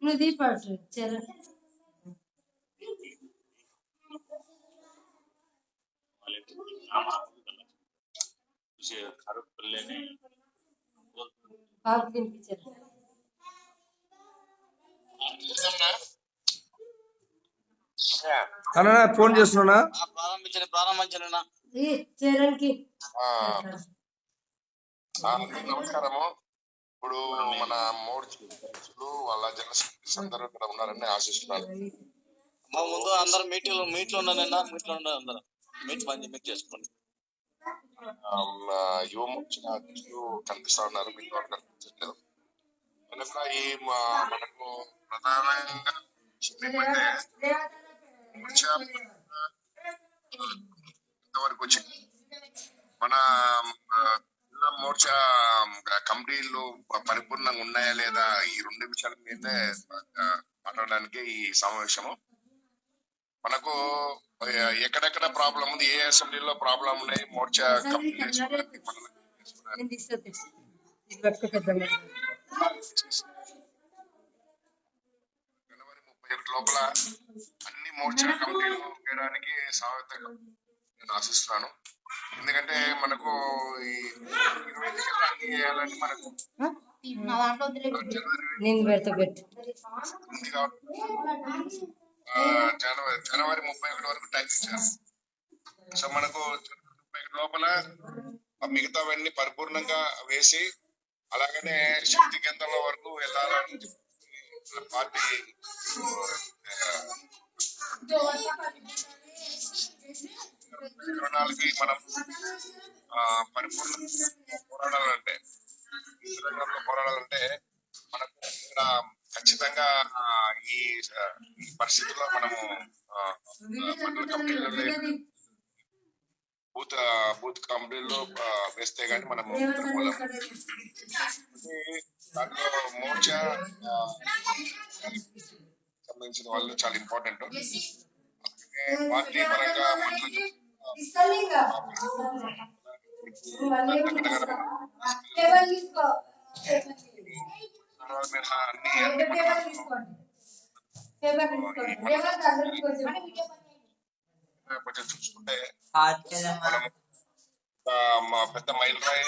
నువ్వు పాటు చరణ్ బాబు తినిపించారు అన్నా ఫోన్ చేస్తున్నా ప్రారంభించండి చరణ్ కి నమస్కారము. ఇప్పుడు మన మోర్చులు వాళ్ళ జనసైనికులు అందరూ ఇక్కడ ఉన్నారని ఆశిస్తున్నాను. మా ముందు అందరు మీట్ లో ఉన్నానన్నా మీట్ లో ఉన్నారు అందరూ మీట్ చేసుకోండి. యువ మోర్చా అధ్యక్షులు కనిపిస్తా ఉన్నారు, మీకు వాళ్ళు కనిపించట్లేదు. కనుక ఈ మనకు ప్రధానంగా ఏమంటే మోర్చా ఇంతవరకు వచ్చింది. మన జిల్లా మోర్చా కమిటీలు పరిపూర్ణంగా ఉన్నాయా లేదా ఈ రెండు విషయాల మీదే మాట్లాడడానికి ఈ సమావేశము. మనకు ఎక్కడెక్కడ ప్రాబ్లం ఉంది, ఏ అసెంబ్లీలో ప్రాబ్లం ఉన్నాయి, మోర్చా కమిటీ జనవరి 31 లోపల అన్ని మోర్చా కమిటీలు చేయడానికి సహాయత నేను ఆశిస్తున్నాను. ఎందుకంటే మనకు ఈ 25 అన్ని చేయాలని మనకు జనవరి 31 వరకు టైం ఇచ్చారు. సో మనకు 31 లోపల మిగతావన్నీ పరిపూర్ణంగా వేసి అలాగనే శక్తి కేంద్రాల వరకు వెళ్ళాలని పార్టీ కి మనం పరిపూర్ణ పోరాడాలంటే మనకు ఇక్కడ ఖచ్చితంగా ఈ పరిస్థితుల్లో మనము మండల కమిటీలో బూత్ కమిటీలో వేస్తే గానీ మనము దాంట్లో మోర్చా సంబంధించిన వాళ్ళు చాలా ఇంపార్టెంట్. పార్టీ పరంగా కొంచెం చూసుకుంటే మా పెద్ద మైలురాయి